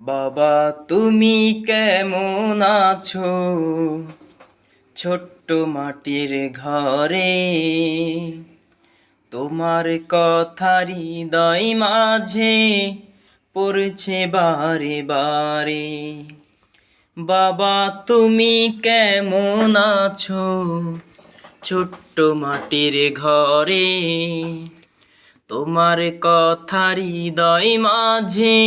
বাবা তুমি কেমন আছো ছোট্ট মাটির ঘরে? তোমার কথা হৃদয় মাঝে পড়ছে বারে বারে। বাবা তুমি কেমন আছো ছোট্ট মাটির ঘরে? তোমার কথা হৃদয় মাঝে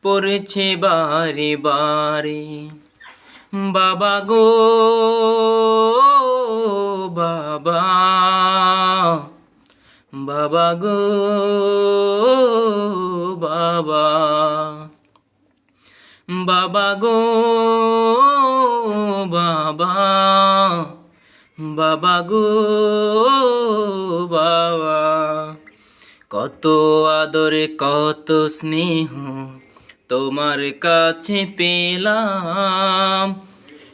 পড়ছে বারে বারে। বাবা গো বাবা, বাবা গো বাবা, বাবা গো বাবা, বাবা গো বাবা। কত আদরে কত স্নেহ তোমার কাছে পেলাম,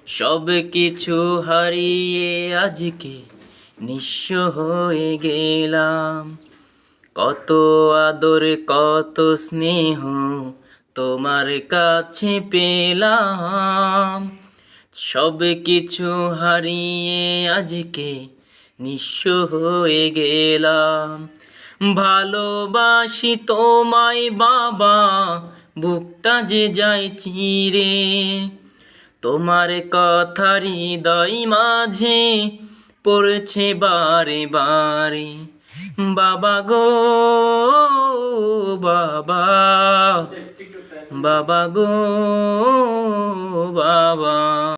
সব কিছু হারিয়ে আজকে নিঃস্ব হয়ে গেলাম। কত আদরে কত স্নেহ তোমার কাছে পেলাম, সব কিছু হারিয়ে আজকে নিঃস্ব হয়ে গেলাম। ভালোবাসি তোমায় বাবা, বুকটা যে যায় চিরে, তোমার কথা হৃদয় মাঝে পড়ছে বারে বারে। বাবা গো বাবা, বাবা গো বাবা।